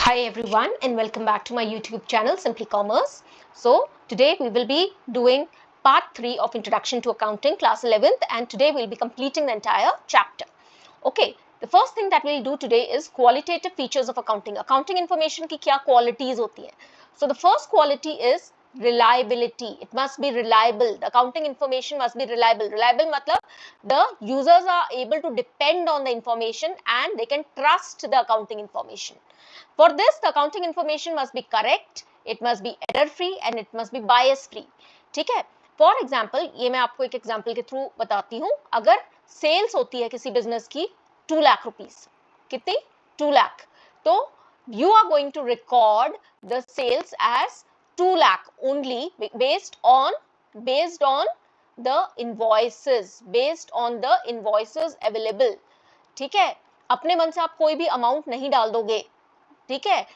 Hi everyone and welcome back to my YouTube channel Simply Commerce. So today we will be doing part 3 of Introduction to Accounting class 11th, and today we'll be completing the entire chapter. Okay, the first thing that we'll do today is qualitative features of accounting. Accounting information की क्या qualities होती हैं? So the first quality is reliability. It must be reliable. The accounting information must be reliable. Reliable matlab the users are able to depend on the information and they can trust the accounting information. For this, the accounting information must be correct, it must be error free and it must be bias free. ठीक है? For example, ये मैं आपको एक example के through बताती हूँ. अगर sales होती है किसी business की 2 lakh rupees, कितनी? 2 lakh. तो you are going to record the sales as 2 lakh only based on the invoices available. ठीक है? अपने मन से आप कोई भी amount नहीं डाल दोगे. ठीक है?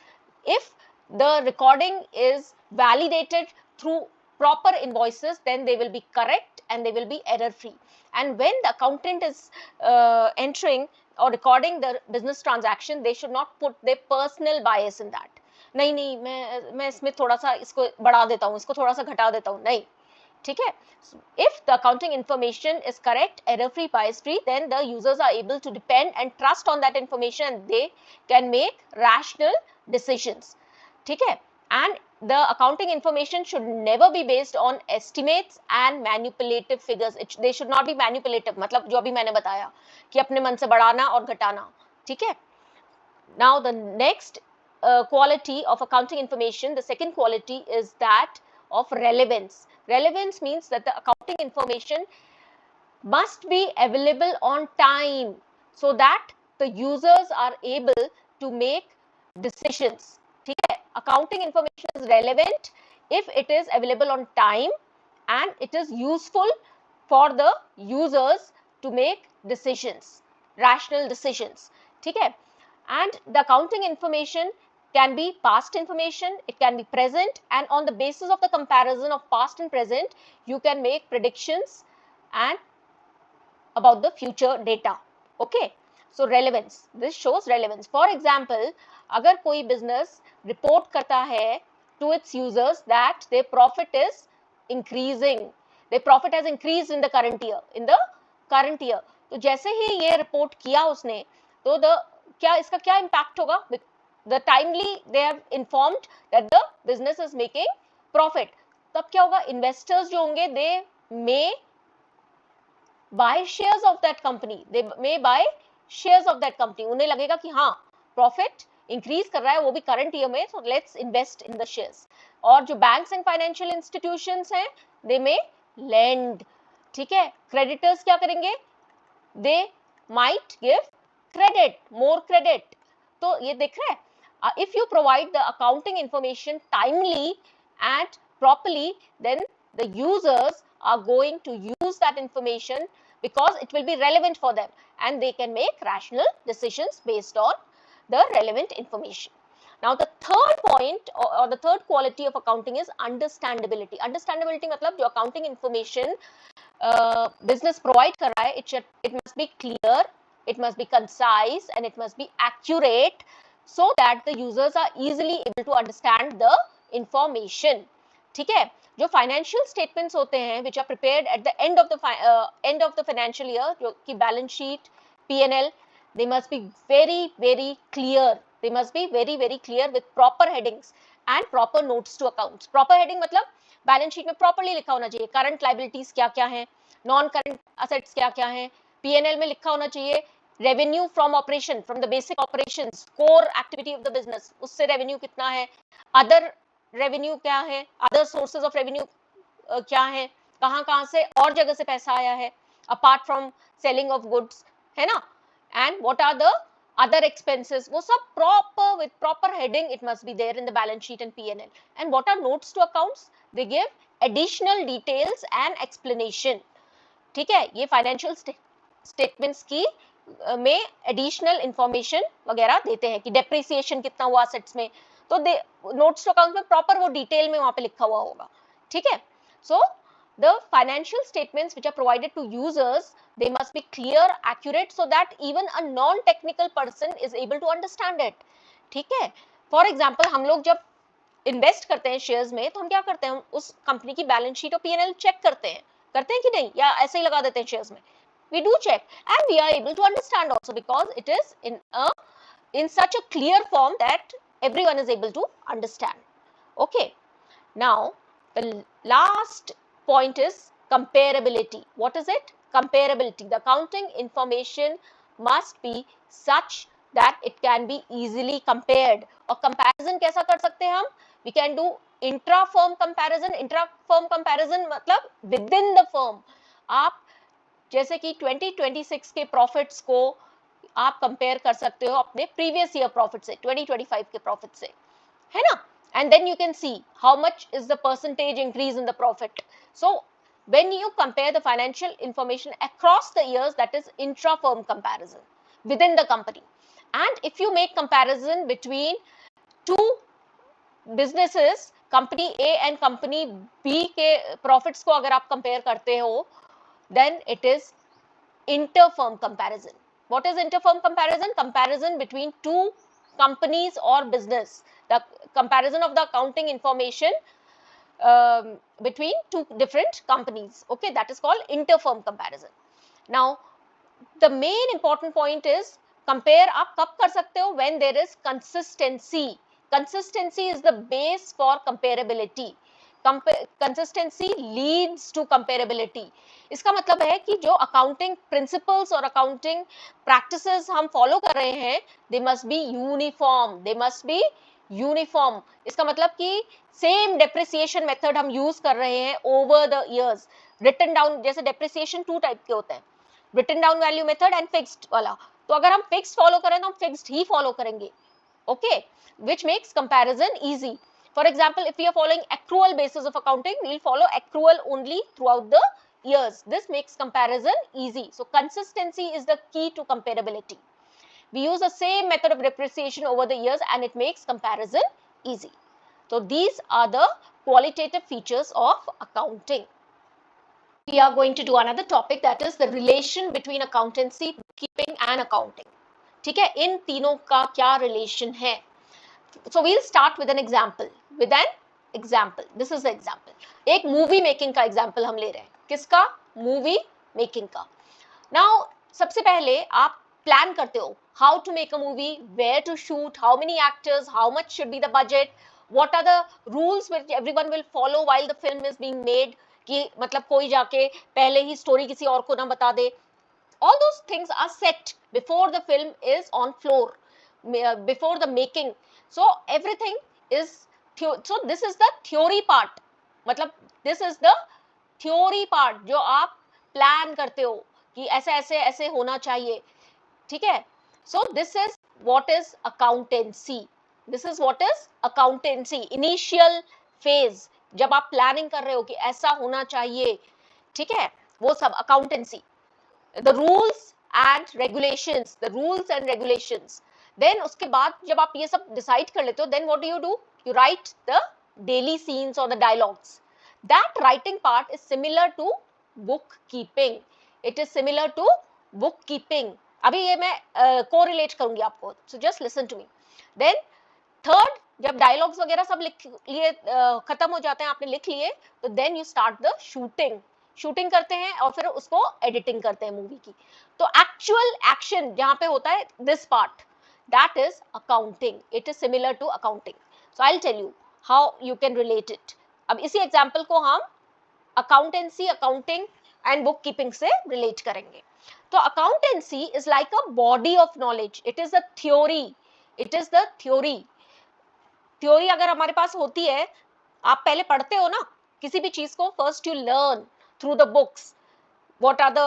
If the recording is validated through proper invoices, then they will be correct and they will be error free. And when the accountant is entering or recording the business transaction, they should not put their personal bias in that. नहीं मैं इसमें थोड़ा सा इसको बढ़ा देता हूँ, इसको थोड़ा सा घटा देता हूँ, नहीं. ठीक है? If the accounting information is correct, error free, bias free, then the users are able to depend and trust on that information and they can make rational decisions. ठीक है? And the accounting information should never be based on estimates and manipulative figures. They should not be manipulative. मतलब जो अभी मैंने बताया कि अपने मन से बढ़ाना और घटाना. ठीक है? Now the next quality of accounting information, the second quality is that of relevance. Relevance means that the accounting information must be available on time so that the users are able to make decisions. ठीक है? Accounting information is relevant if it is available on time and it is useful for the users to make decisions, rational decisions. ठीक है? And the accounting information can be past information, it can be present, and on the basis of the comparison of past and present, you can make predictions and about the future data. Okay, so relevance, this shows relevance. For example, अगर कोई business report करता है to its users that their profit is increasing, their profit has increased in the current year, तो जैसे ही ये report किया उसने, तो इसका क्या impact होगा? The timely they have informed that the business is making profit. तब क्या होगा? Investors जो होंगे, they may buy shares of that company. They may buy shares of that company. उन्हें लगेगा कि हाँ, profit increase कर रहा है, वो भी current year में, so let's invest in the shares. और जो banks and financial institutions हैं, they may lend. ठीक है? Creditors क्या करेंगे? They might give credit, more credit. तो ये दिख रहा है? If you provide the accounting information timely and properly, then the users are going to use that information because it will be relevant for them and they can make rational decisions based on the relevant information. Now the third point or the third quality of accounting is understandability. Understandability मतलब जो accounting information business provide कर रहा है, it must be clear, it must be concise and it must be accurate so that the users are easily able to understand the information. ठीक है? जो financial statements होते हैं which are prepared at the end of the financial year, जो कि balance sheet, P&L, they must be very very clear. They must be very very clear with proper headings and proper notes to accounts. Proper heading मतलब balance sheet में properly लिखा होना चाहिए current liabilities क्या क्या हैं, नॉन करंट असेट्स क्या क्या हैं, पीएनएल में लिखा होना चाहिए revenue from operation, from the basic operations, core activity of the business, उससे रेवेन्यू कितना है, अदर रेवेन्यू क्या है, अदर सोर्सेज ऑफ रेवेन्यू क्या है, कहाँ से और जगह से पैसा आया है apart from selling of goods, है ना, and what are the other expenses, वो सब proper with proper heading it must be there in the balance sheet and P&L. And what are notes to accounts? They give additional details and explanation. ठीक है? ये financial statements की में additional information वगैरह देते हैं कि depreciation कितना हुआ assets में, तो notes to accounts में proper वो detail में वहाँ पे लिखा हुआ होगा. ठीक है? So the financial statements which are provided to users, they must be clear, accurate so that even a non-technical person is able to understand it. ठीक है? फॉर एग्जाम्पल हम लोग जब इन्वेस्ट करते हैं शेयर्स में तो हम क्या करते हैं, हम उस कंपनी की बैलेंस शीट और पीएनएल चेक करते हैं कि नहीं, या ऐसे ही लगा देते हैं शेयर्स में? We do check and we are able to understand also because it is in such a clear form that everyone is able to understand. Okay, now the last point is comparability. What is it? Comparability. The accounting information must be such that it can be easily compared. और comparison कैसा कर सकते हैं हम? We can do intra firm comparison. Intra firm comparison मतलब within the firm. आप जैसे कि 2026 के प्रॉफिट्स को आप कंपेयर कर सकते हो अपने प्रीवियस ईयर प्रॉफिट से, 2025 के प्रॉफिट से, है ना? And then you can see how much is the percentage increase in the profit. So when you compare the financial information across the years, that is intra firm comparison within the company. And if you make comparison between two businesses, company A and company B के profits को अगर आप compare करते हो, then it is inter-firm comparison. What is inter-firm comparison? Comparison between two companies or business. The comparison of the accounting information between two different companies. Okay, that is called inter-firm comparison. Now, the main important point is compare आप कब कर सकते हो? When there is consistency. Consistency is the base for comparability. Consistency leads to comparability. इसका मतलब है कि जो अकाउंटिंग प्रिंसिपल्स और अकाउंटिंग प्रैक्टिसेस हम फॉलो कर रहे हैं, they must be uniform. They must be uniform. इसका मतलब कि सेम डेप्रिसिएशन मेथड हम यूज कर रहे हैं over the years. Written down, जैसे डेप्रिसिएशन 2 टाइप के होते हैं, written down value method and fixed वाला. तो अगर हम फिक्स्ड फॉलो करें तो हम फिक्स्ड ही फॉलो करेंगे. Okay, which makes comparison easy. For example, if we are following accrual basis of accounting, we will follow accrual only throughout the years. This makes comparison easy. So consistency is the key to comparability. We use the same method of depreciation over the years and it makes comparison easy. So these are the qualitative features of accounting. We are going to do another topic, that is the relation between accountancy, bookkeeping and accounting. ठीक है, इन तीनों का क्या relation है? So we'll start with an example. This is the example. एक movie making का example हम ले रहे हैं. किसका? मूवी मेकिंग का. Now सबसे पहले आप प्लान करते हो how to make a movie, where to shoot, how many actors, how much should be the budget, what are the rules which everyone will follow while the film is being made, कि मतलब कोई जाके पहले ही story किसी और को ना बता दे. All those things are set before the film is on floor, before the making. So everything is so this is the theory part. मतलब this is the theory part जो आप प्लान करते हो कि ऐसे ऐसे ऐसे होना चाहिए. ठीक है? So this is what is accountancy. This is what is accountancy. Initial phase, जब आप प्लानिंग कर रहे हो कि ऐसा होना चाहिए. ठीक है? वो सब accountancy. The rules and regulations, the rules and regulations. Then उसके बाद जब आप ये सब decide कर लेते हो, then what do? You write the daily scenes or the dialogues. That writing part is similar to bookkeeping. It is similar to bookkeeping. अभी ये मैं correlate करूंगी आपको. So just listen to me. Then third, जब dialogues वगैरह सब लिख लिए खत्म हो जाते हैं, आपने लिख लिए, तो then you start the shooting. Shooting करते हैं और फिर उसको एडिटिंग करते हैं मूवी की. तो एक्चुअल एक्शन जहां पे होता है, this part, that is accounting. It is similar to accounting. So I will tell you how you can relate it. अब इसी एग्जांपल को हम accountancy, accounting and book keeping से रिलेट करेंगे. तो accountancy is like a body of knowledge. It is a theory. It is the theory. Theory अगर हमारे पास होती है, आप पहले पढ़ते हो ना किसी भी चीज को, first you learn through the books what are the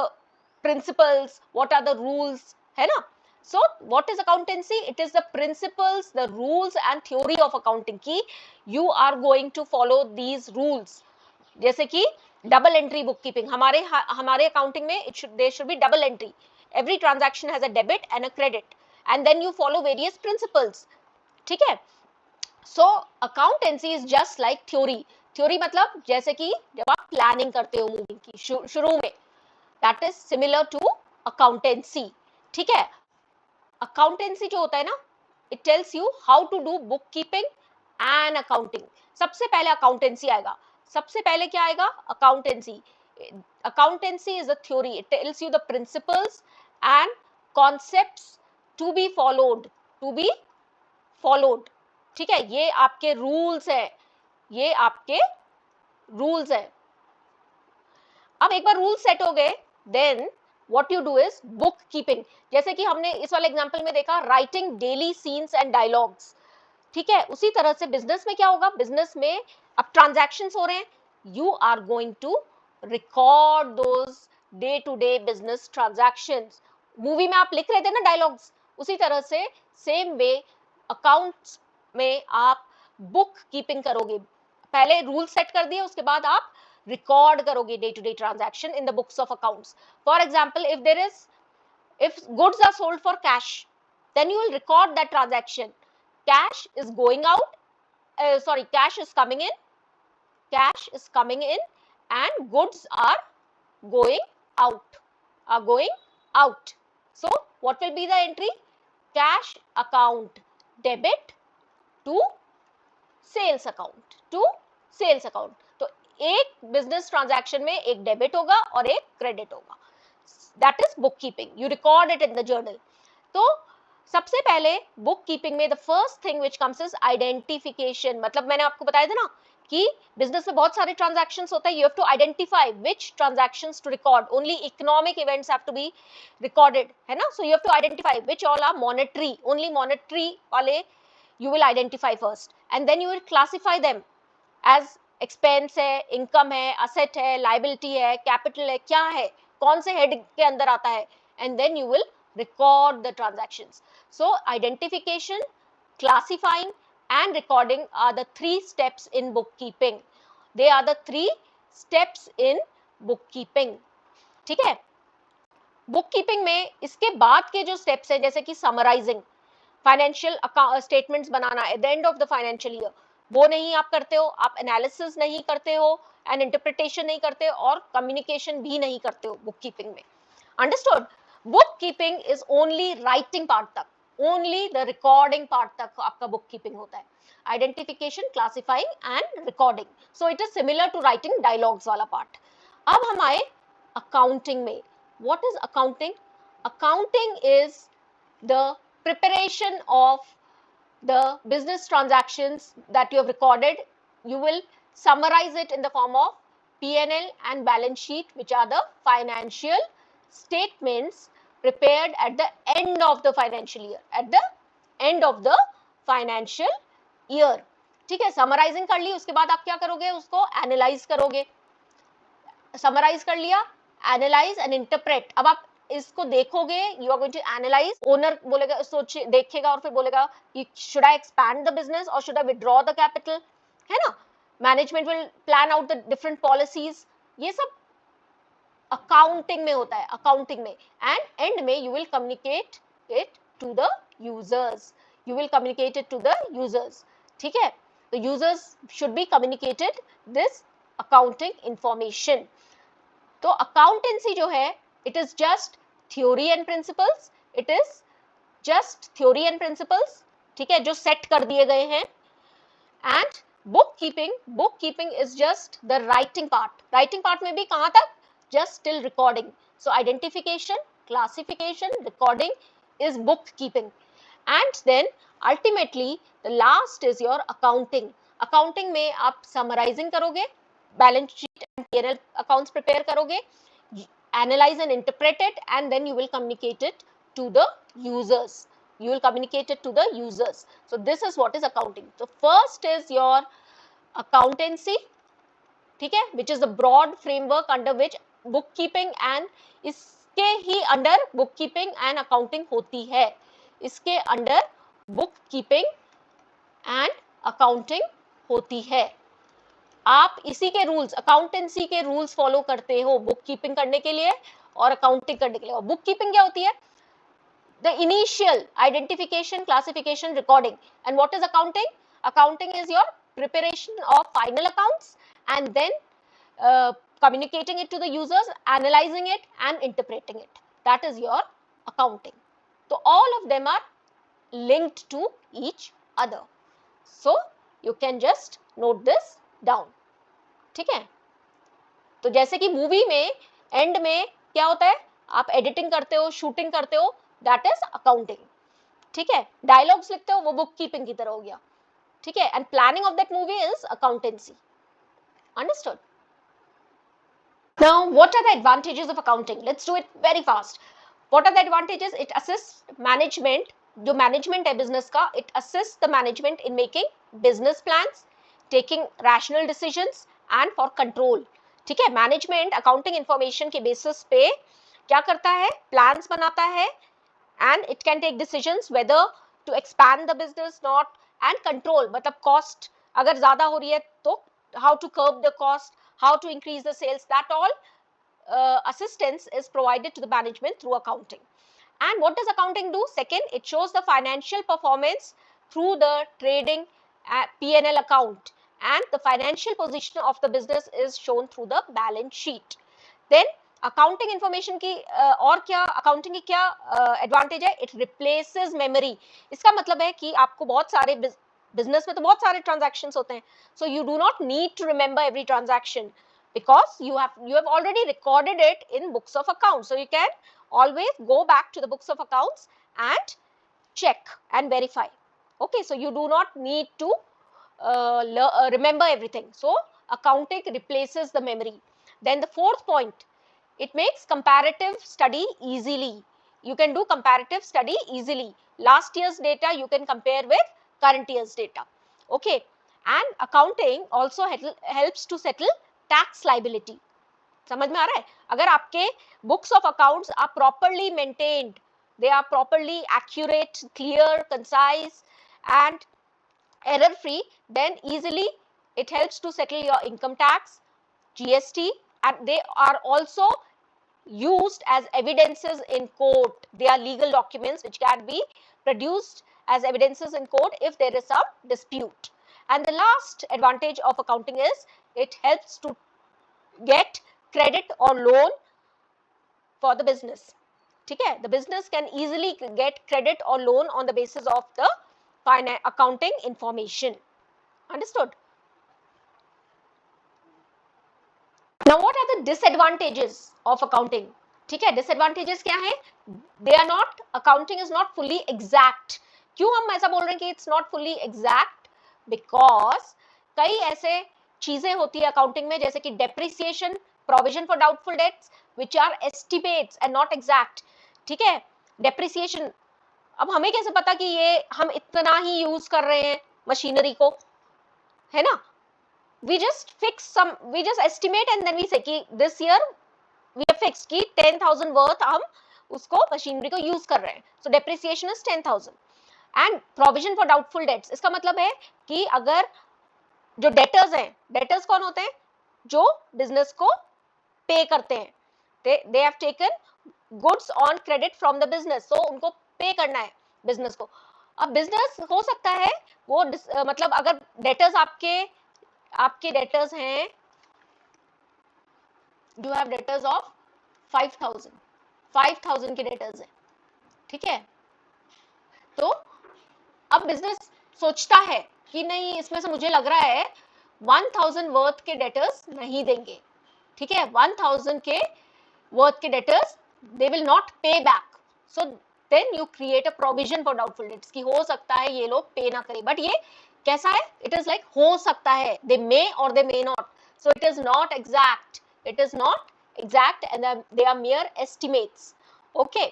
principles, what are the rules, है ना? So what is accountancy? It is the principles, the rules and theory of accounting की you are going to follow these rules. जैसे कि double entry bookkeeping, हमारे accounting में there should be double entry. Every transaction has a debit and a credit and then you follow various principles. ठीक है? So accountancy is just like theory. Theory मतलब जैसे कि जब आप प्लानिंग करते हो मूवी की शुरू में, that is similar to accountancy. ठीक है? अकाउंटेंसी जो होता है ना, it tells you how to do bookkeeping and accounting. सबसे पहले accountancy आएगा. सबसे पहले क्या आएगा? Accountancy. Accountancy is a theory. It tells you the principles and concepts to be followed. To be followed. ठीक है, ये आपके रूल्स है, ये आपके रूल्स है. अब एक बार रूल सेट हो गए, then what you do is book keeping. जैसे कि हमने इस वाले एग्जांपल में देखा, writing daily scenes and dialogues. ठीक है, उसी तरह से बिजनेस में क्या होगा? बिजनेस में अब ट्रांजैक्शंस हो रहे हैं, you are going to record those day to day business transactions. Movie में आप लिख रहे थे ना डायलॉग्स, उसी तरह से सेम वे अकाउंट्स में आप बुक कीपिंग करोगे. पहले रूल सेट कर दिए, उसके बाद आप record karoge day to day transaction in the books of accounts. For example, if goods are sold for cash, then you will record that transaction. Cash is going out, cash is coming in and goods are going out. So what will be the entry? Cash account debit to sales account, तो एक business transaction में एक debit होगा और एक credit होगा. That is book keeping. You record it in the journal. तो सबसे पहले बुक कीपिंग में the first thing which comes is identification. मतलब मैंने आपको बताया था ना कि बिजनेस में बहुत सारे ट्रांजैक्शंस होते हैं. You have to identify which transactions to record. Only economic events have to be recorded, है ना. So you have to identify which all are monetary. Only monetary वाले you will identify first and then you will classify them as expense है, income है, asset है, liability है, capital है, क्या है, कौन से head के अंदर आता है, and then you will record the transactions. So identification, classifying and recording are the three steps in bookkeeping. They are the three steps in bookkeeping. ठीक है. bookkeeping में इसके बाद के जो steps हैं, जैसे कि summarizing, financial statements banana at the end of the financial year, वो नहीं आप करते हो. आप एनालिसिस नहीं करते हो एंड इंटरप्रिटेशन नहीं करते और कम्युनिकेशन भी नहीं करते हो बुक कीपिंग में. Understood. Book keeping is only writing part तक, ओनली द रिकॉर्डिंग पार्ट तक आपका बुक कीपिंग होता है. Identification, classifying and recording. So it is similar to writing dialogues वाला पार्ट. अब हम आए अकाउंटिंग में. What is accounting? Accounting is the preparation of the business transactions that you have recorded. You will summarize it in the form of P&L and balance sheet, which are the financial statements prepared at the end of the financial year. At the end of the financial year. ठीक है, summarising कर ली, उसके बाद आप क्या करोगे? उसको analyse करोगे. समराइज कर लिया, एनालाइज एंड इंटरप्रेट. अब आप इसको देखोगे, you are going to analyse. Owner बोलेगा, सोच देखेगा और फिर बोलेगा कि should I expand the business और should I withdraw the capital, है ना. Management will plan out the different policies. ये सब अकाउंटिंग में होता है, अकाउंटिंग में. एंड एंड में you will communicate it to the users. You will communicate it to the users. ठीक है, तो users should be communicated this accounting information. तो अकाउंटेंसी जो है, it is just theory and principles. It is just theory and principles. ठीक है, जो set कर दिए गए हैं. and bookkeeping is just the writing part में भी कहाँ तक? just till recording. so identification, classification, recording is bookkeeping. and then ultimately the last is your accounting में आप summarizing करोगे, balance sheet and P&L accounts prepare करोगे, analyze and interpret it, and then you will communicate it to the users. So this is what is accounting. So first is your accountancy, ठीक है, which is the broad framework under which bookkeeping and इसके ही under bookkeeping and accounting होती है. इसके under bookkeeping and accounting होती है. आप इसी के रूल्स, अकाउंटेंसी के रूल्स फॉलो करते हो बुक कीपिंग करने के लिए और अकाउंटिंग करने के लिए. और बुक कीपिंग क्या होती है? The initial identification, classification, recording. And what is accounting? Accounting is your preparation of final accounts and then communicating it to the users, analyzing it and interpreting it. That is your accounting. So all of them are linked to each other. So you can just note this down. ठीक है, तो जैसे कि movie में and में क्या होता है, आप एडिटिंग करते हो, शूटिंग करते हो, दैट इज अकाउंटिंग. ठीक है, डायलॉग्स लिखते हो, वो बुक कीपिंग की तरह हो गया. ठीक है, and planning of that movie is accountancy. Understood? Now, what are the advantages of accounting? Let's do it very fast. What are the advantages? It assists management, जो management है business का, it assists the management in making business plans, taking rational decisions and for control. ठीक है, management accounting information के basis पे क्या करता है, plans बनाता है and it can take decisions whether to expand the business not and control, मतलब cost अगर ज़्यादा हो रही है तो how to curb the cost, how to increase the sales, that all assistance is provided to the management through accounting. And what does accounting do? Second, it shows the financial performance through the trading P&L account, and the financial position of the business is shown through the balance sheet. Then accounting information की और क्या, accounting की क्या advantage है? It replaces memory. इसका मतलब है कि आपको बहुत सारे बिजनेस में तो बहुत सारे ट्रांजैक्शंस होते हैं, so you do not need to remember every transaction because you have already recorded it in books of accounts, so you can always go back to the books of accounts and check and verify. Okay, so you do not need to remember everything, so accounting replaces the memory. Then the fourth point, it makes comparative study easily. You can do comparative study easily. Last year's data you can compare with current year's data. Okay, and accounting also helps to settle tax liability. समझ में आ रहा है? अगर आपके books of accounts are properly maintained, they are properly accurate, clear, concise and error free, then easily it helps to settle your income tax, GST, and they are also used as evidences in court. They are legal documents which can be produced as evidences in court if there is some dispute. And the last advantage of accounting is it helps to get credit or loan for the business. ठीक है, the business can easily get credit or loan on the basis of the accounting information. Understood? Now what are the disadvantages of accounting? ठीक है, disadvantages क्या है? They are not, accounting is not fully exact. क्यों हम ऐसा बोल रहे हैं कि it's not fully exact? Because कई ऐसे चीजें होती है अकाउंटिंग में, जैसे कि depreciation, provision for doubtful debts, which are estimates and not exact. ठीक है, डेप्रिसिएशन, अब हमें कैसे पता कि ये हम इतना ही यूज कर रहे हैं मशीनरी को, है ना? we just estimate and then we say कि this year we have fixed कि 10,000 worth हम उसको मशीनरी को यूज कर रहे हैं, so depreciation is 10,000. and provision for doubtful debts, इसका मतलब है कि अगर जो डेटर्स हैं, डेटर्स कौन होते हैं? जो बिजनेस को पे करते हैं. They have taken goods on credit from the business, so उनको पे करना है बिजनेस को. अब बिजनेस हो सकता है वो मतलब अगर डेटर्स आपके डेटर्स हैं, यू हैव डेटर्स ऑफ 5,000 के डेटर्स हैं. ठीक है, तो अब बिजनेस सोचता है कि नहीं, इसमें से मुझे लग रहा है 1,000 वर्थ के डेटर्स नहीं देंगे. ठीक है, 1,000 के वर्थ के debtors they will not pay back, so then you create a provision for doubtful debts कि हो सकता है ये लोग पे ना करें. बट ये कैसा है? इट इज लाइक हो सकता है, दे मे और they may not, so it is not exact. It is not exact and they are mere estimates. Okay,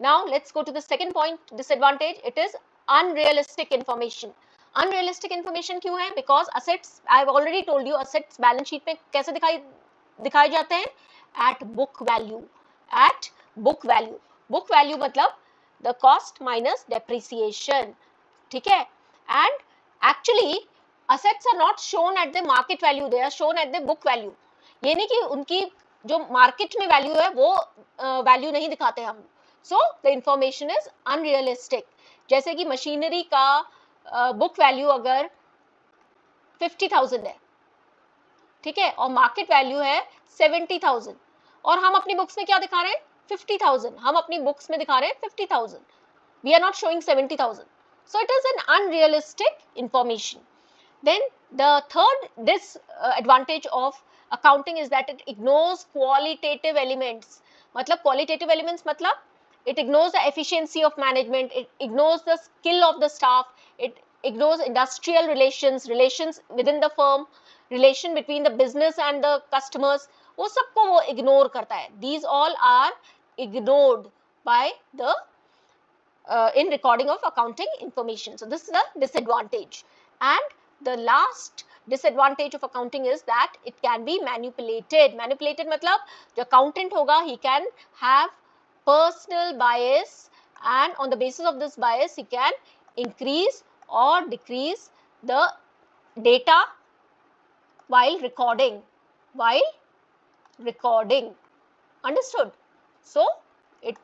now let's go to the second point, disadvantage. It is unrealistic information. Unrealistic information क्यों है? Because assets, I have already told you, assets balance sheet में कैसे दिखाए जाते हैं? At book value. At book value. Book value मतलब the cost minus depreciation. ठीक है? And actually assets are not shown at the market value, they are shown at the book value. ये नहीं कि उनकी जो मार्केट में वैल्यू है वो वैल्यू नहीं दिखाते हम. So the information is unrealistic. जैसे कि मशीनरी का बुक वैल्यू अगर 50,000 है, ठीक है, और मार्केट वैल्यू है 70,000, और हम अपनी बुक्स में क्या दिखा रहे हैं? 50,000. हम अपनी बुक्स में दिखा रहे हैं 50,000. We are not showing 70,000. So it is an unrealistic information. Then the third disadvantage of accounting is that it ignores qualitative elements. मतलब qualitative elements मतलब it ignores the efficiency of management, it ignores the skill of the staff, it ignores industrial relations, relations within the firm, relation between the business and the customers, वो सबको वो ignore करता है. These all are ignored by the in recording of accounting information. So this is a disadvantage. And the last disadvantage of accounting is that it can be manipulated. Manipulated matlab जो accountant होगा, he can have personal bias, and on the basis of this bias he can increase or decrease the data while recording. Understood? So it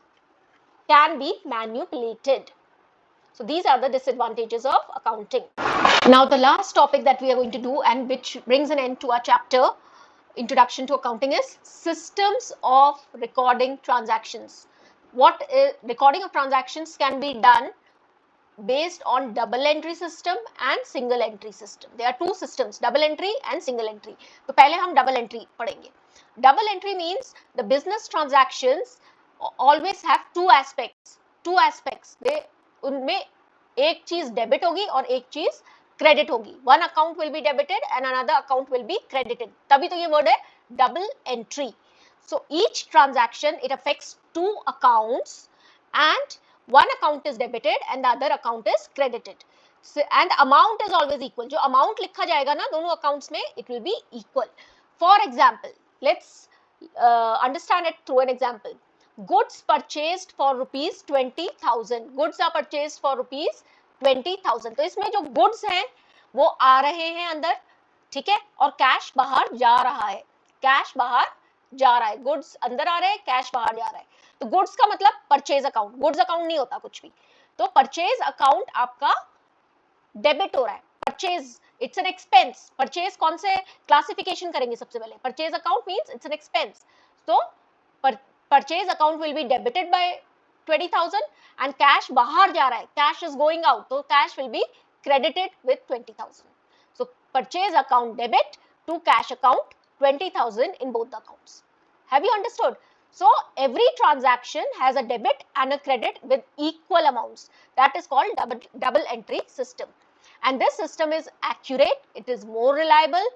can be manipulated. So these are the disadvantages of accounting. Now the last topic that we are going to do, and which brings an end to our chapter Introduction to Accounting, is systems of recording transactions. What is recording of transactions can be done based on double entry system and single entry system. There are two systems, double entry and single entry. तो पहले हम double entry पढ़ेंगे. Double entry means the business transactions always have two aspects. उनमें एक चीज debit होगी और एक चीज क्रेडिट होगी. One account will be debited and another account will be credited. तभी तो ये वर्ड है double entry. So each transaction, it affects two accounts, and one account is debited and the other account is credited. So, and amount is always equal. जो amount लिखा जाएगा ना दोनों accounts में, it will be equal. For example, let's understand it through an example. Goods purchased for rupees 20,000. Goods are purchased for rupees 20,000. तो इसमें जो goods हैं वो आ रहे हैं अंदर, ठीक है, और कैश बाहर जा रहा है. कैश बाहर जा रहा है, गुड्स अंदर आ रहे हैं, कैश बाहर जा रहा है. तो गुड्स का मतलब परचेज अकाउंट, गुड्स अकाउंट नहीं होता कुछ भी. तो परचेज अकाउंट आपका डेबिट हो रहा है. Purchase it's an expense. Purchase कौन से क्लासिफिकेशन करेंगे सबसे पहले? Purchase account means it's an expense. तो purchase account will be debited by 20,000 and cash बाहर जा रहा है, कैश इज गोइंग आउट, तो cash will be credited with 20,000. So purchase account debit to cash account 20,000 in both the accounts. Have you understood? So every transaction has a debit and a credit with equal amounts. That is called double entry system. And this system is accurate, it is more reliable.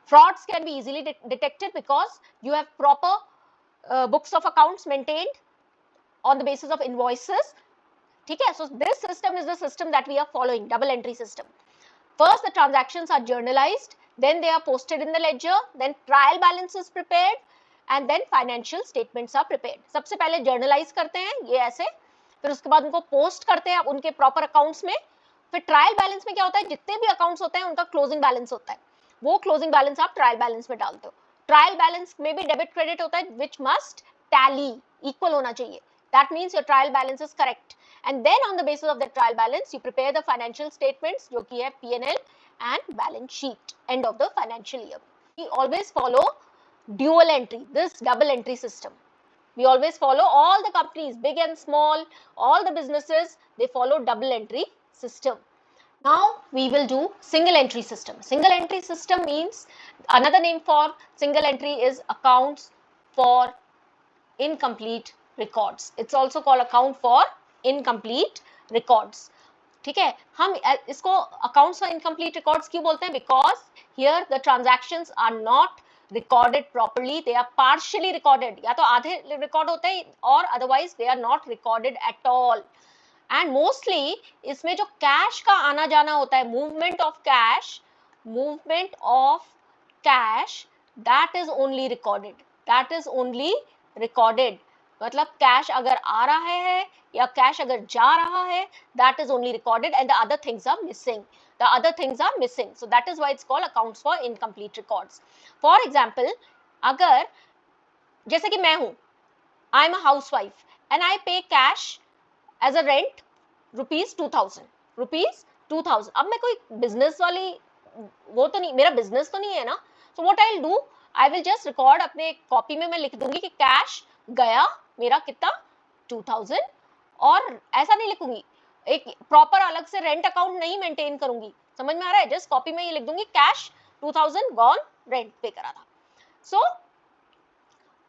Frauds can be easily detected because you have proper books of accounts maintained on the basis of invoices. Okay, so this system is the system that we are following, double entry system. First, the transactions are journalized, then they are posted in the ledger, then trial balance is prepared, and then financial statements are prepared. सबसे पहले journalize करते हैं ये ऐसे, फिर उसके बाद उनको post करते हैं उनके proper accounts में. फिर trial balance में क्या होता है, जितने भी accounts होते हैं उनका closing balance होता है, वो closing balance आप trial balance में डालते हो. Trial balance में भी debit credit होता है, which must tally, equal होना चाहिए. That means your trial balance is correct. And then on the basis of the trial balance, you prepare the financial statements, जो कि है P&L and balance sheet, end of the financial year. We always follow dual entry, this double entry system. We always follow, all the companies, big and small, all the businesses, they follow double entry system. Now we will do single entry system. Single entry system means, another name for single entry is accounts for incomplete records. It's also called account for incomplete records. ठीक है, हम इसको accounts for incomplete records क्यों बोलते हैं? Because here the transactions are not recorded properly, they are partially recorded. या तो आधे record होते हैं और otherwise they are not recorded at all. And mostly इसमें जो cash का आना जाना होता है, movement of cash, that is only recorded. That is only recorded. मतलब कैश अगर आ रहा है या कैश अगर जा रहा है, that is only recorded and the other things are missing. So that is why it's called accounts for incomplete records. For example, अगर जैसे कि मैं हूँ, I am a housewife and I pay cash as a rent rupees 2,000. अब मैं कोई business वाली वो तो नहीं, मेरा business तो नहीं है ना. So what I'll do, I will just record, अपने कॉपी में मैं लिख दूंगी कि कैश गया मेरा कितना 2,000, और ऐसा नहीं लिखूंगी एक प्रॉपर अलग से रेंट अकाउंट नहीं मेंटेन करूंगी, समझ में आ रहा है? जस्ट कॉपी में ये लिख दूंगी कैश 2000 गॉन, रेंट पे करा था. सो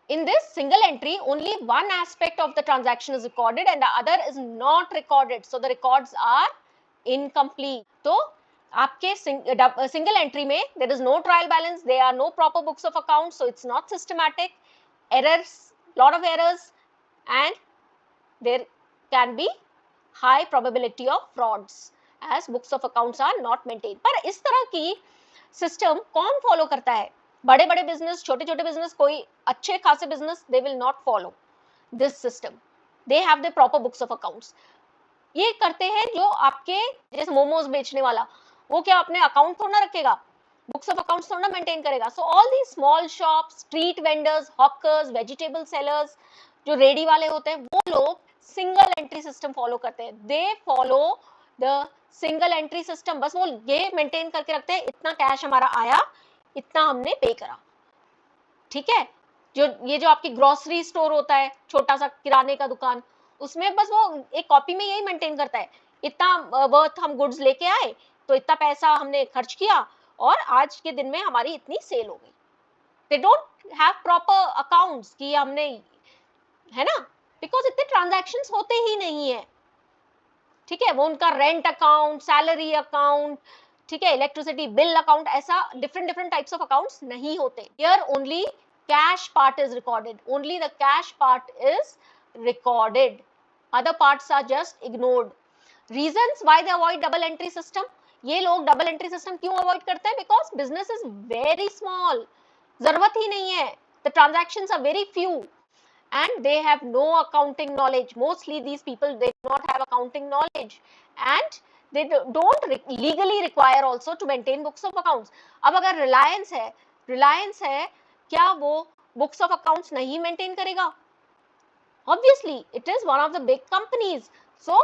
in this single entry, only one aspect of the transaction is recorded and the other is not recorded. So the records are incomplete. तो आपके single entry में there is no trial balance, there are no proper books of accounts, so it's not systematic. Errors, lot of errors, and there can be high probability of frauds as books of accounts are not maintained. पर इस तरह की system कौन follow करता है? बड़े बड़े business, छोटे छोटे बिजनेस, कोई अच्छे खासे business, they will not follow this system. They have the proper books of accounts. ये करते हैं जो आपके जैसे मोमोज बेचने वाला, वो क्या अपने अकाउंट थोड़ा ना रखेगा, बुक्स ऑफ अकाउंट्स थोड़ा ना मेंटेन करेगा. So all the small shops, street vendors, hawkers, vegetable sellers, जो रेडी वाले होते हैं, वो लोग सिंगल एंट्री सिस्टम फॉलो करते हैं. They follow the single entry system. बस वो ये मेंटेन करके रखते हैं, इतना कैश हमारा आया, इतना हमने पे करा. ठीक है? जो आपकी ग्रोसरी स्टोर होता है, छोटा सा किराने का दुकान, उसमें बस वो एक कॉपी में यही मेंटेन करता है, इतना वर्थ हम गुड्स लेके आए, तो इतना पैसा हमने खर्च किया और आज के दिन में हमारी इतनी सेल हो गई. They don't have proper accounts कि हमने, है ना, बिकॉज इतने ट्रांजैक्शंस होते ही नहीं है. ठीक है? वो उनका रेंट अकाउंट, सैलरी अकाउंट, ठीक है, इलेक्ट्रिसिटी बिल अकाउंट, ऐसा डिफरेंट टाइप्स ऑफ अकाउंट्स नहीं होते. Here only cash part is recorded, only the cash part is recorded, other parts are just ignored. Reasons why they avoid double entry system. ये लोग double entry system क्यों avoid करते हैं? Because business is very small, जरूरत ही नहीं है, the transactions are very few and they have no accounting knowledge. Mostly these people, they do not have accounting knowledge and they don't legally require also to maintain books of accounts. अब अगर Reliance है, क्या वो books of accounts नहीं maintain करेगा? Obviously, it is one of the big companies, so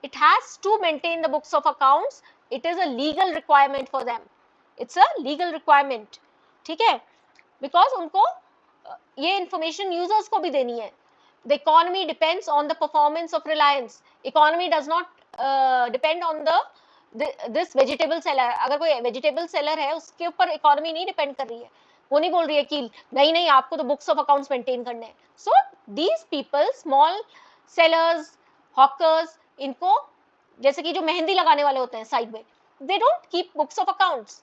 it has to maintain the books of accounts. It is a legal requirement for them. It's a legal requirement. ठीक है? Because उनको ये information users को भी देनी है. The economy depends on the performance of Reliance. Economy does not depend on this vegetable seller. अगर कोई वेजिटेबल सेलर है, उसके ऊपर इकोनॉमी नहीं डिपेंड कर रही है. वो नहीं बोल रही है कि नहीं आपको तो बुक्स ऑफ अकाउंट्स मेंटेन करने हैं. So these people, small sellers, hawkers, इनको जैसे कि जो मेहंदी लगाने वाले होते हैं साइड में, they don't keep books of accounts.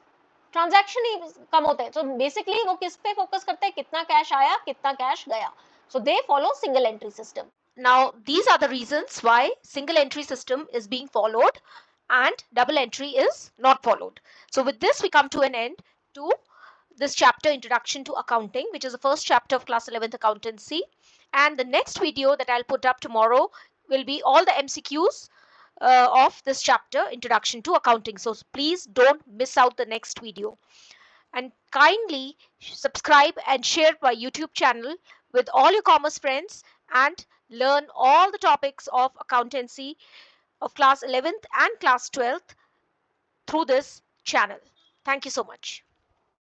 Transaction ही कम होते हैं. तो बेसिकली वो किस पे फोकस करते हैं? कितना कैश आया, कितना कैश गया. So they follow single entry system. Now these are the reasons why single entry system is being followed and double entry is not followed. So with this we come to an end to this chapter, Introduction to Accounting, which is the first chapter of class 11th accountancy. And the next video that I'll put up tomorrow will be all the MCQs of this chapter, Introduction to Accounting. So please don't miss out the next video. And kindly subscribe and share my YouTube channel with all your commerce friends and learn all the topics of accountancy of class 11th and class 12th through this channel. Thank you so much.